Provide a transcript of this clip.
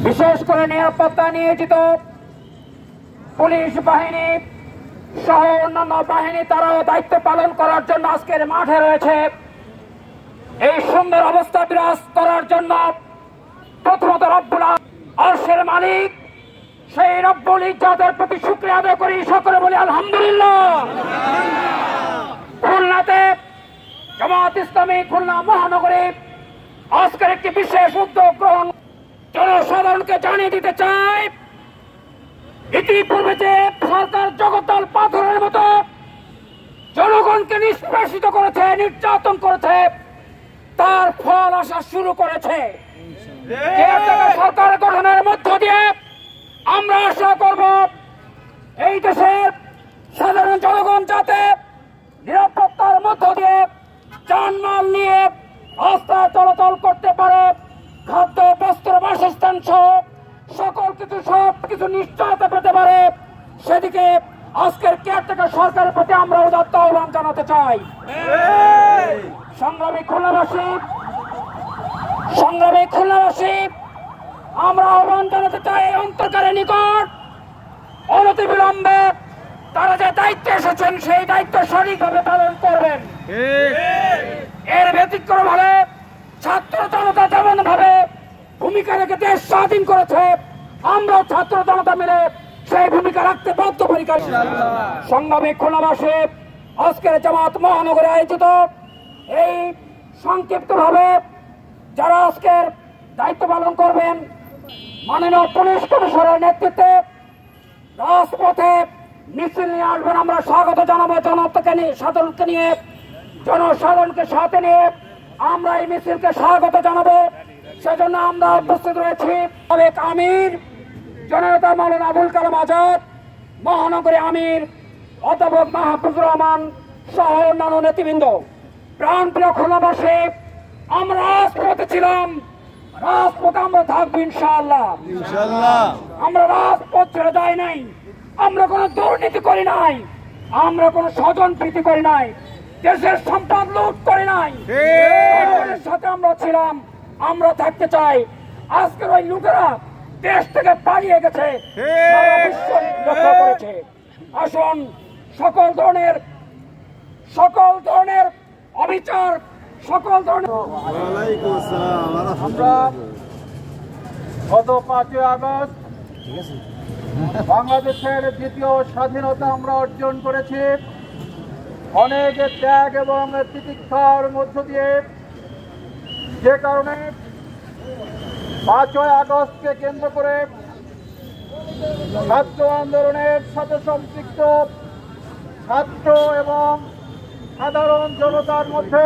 বিশেষ করে নিরাপত্তা নিয়োজিত পুলিশ বাহিনী সহ অন্যান্য বাহিনী তারাও দায়িত্ব পালন করার জন্য আজকের মাঠে রয়েছে। এই সুন্দর অবস্থা বিরাজ করার জন্য প্রথমত রব্বুল আরশের মালিক সেই রব্বুল ইজ্জতের প্রতি শুকরিয়া আদায় করি, সকলে বলি আলহামদুলিল্লাহ। খুলনাতে জামাত ইসলামী খুলনা মহানগরে আজকের একটি বিশেষ উদ্যোগ গ্রহণ জনসাধারণকে জানিয়ে দিতে চাই, ইতিপূর্বে যে সরকার জগদ্দল পাথরের মতো জনগণকে নিষ্পেষিত করেছে, নির্যাতন করেছে, তার ফল আসা শুরু করেছে। সরকার গঠনের মধ্য দিয়ে আমরা আশা করব এই দেশের সাধারণ জনগণ যাতে নিরাপত্তার মধ্য দিয়ে যানমাল নিয়ে রাস্তায় চলাচল করতে পারে, খাদ্য বস্ত্র বাসস্থান সহ সকল কিছু সব কিছু নিশ্চয়তা পেতে পারে, সেদিকে আজকের কেয়ারটেকার সরকারের প্রতি আমরা উদাত্ত আহ্বান জানাতে চাই। সংগ্রামী খুলনাবাসী আমরা আহ্বান জানাতে চাই অন্তর্কারের নিকট অনতিবিলম্বে তারা যে দায়িত্বে এসেছেন সেই দায়িত্ব সঠিকভাবে পালন করবেন। এর ব্যতিক্রম হলে ছাত্র জনতা যেমন ভাবে ভূমিকা রেখে দেশ স্বাধীন করেছে, আমরাও ছাত্র জনতা মিলে সেই ভূমিকা রাখতে বদ্ধপরিকর। সংগ্রামী খুলনাবাসী, আজকের জামাত মহানগরে আয়োজিত এই সংক্ষিপ্তভাবে যারা আজকের দায়িত্ব পালন করবেন, মাননীয় পুলিশ কমিশনারের নেতৃত্বে রাজপথে মিছিল নিয়ে আসবেন, আমরা স্বাগত জানাবো। সাধারণকে নিয়ে জনসাধারণকে সাথে নিয়ে আমরা এই মিছিলকে স্বাগত জানাবো, সেজন্য আমরা উপস্থিত রয়েছি। সাবেক আমির জননেতা মাওলানা আবুল কালাম আজাদ, মহানগরী আমির অধ্যাপক মাহফুজুর রহমান সহ অন্যান্য নেতৃবৃন্দ, প্রাণপ্রিয় খুলনাবাসী, আমরা রাজপথে ছিলাম, রাজপথে আমরা থাকবো ইনশাআল্লাহ। আমরা রাজপথ ছেড়ে যাই নাই, আমরা কোনো দুর্নীতি করি নাই, আমরা কোনো স্বজন প্রীতি করি নাই, দেশের সম্পদ লুট করি নাই, সাথে আমরা ছিলাম, আমরা থাকতে চাই। আজকের ওই লোকেরা দেশ থেকে পালিয়ে গেছে, লক্ষ্য করেছে। আসুন সকল ধরনের অবিচার, সকল ধরনের আমরা গত 5ই আগস্ট বাংলাদেশের দ্বিতীয় স্বাধীনতা আমরা অর্জন করেছি অনেক ত্যাগ এবং তিতিক্ষার মধ্য দিয়ে, যে কারণে 5ই আগস্টকে কেন্দ্র করে ছাত্র আন্দোলনের সাথে সম্পৃক্ত ছাত্র এবং সাধারণ জনতার মধ্যে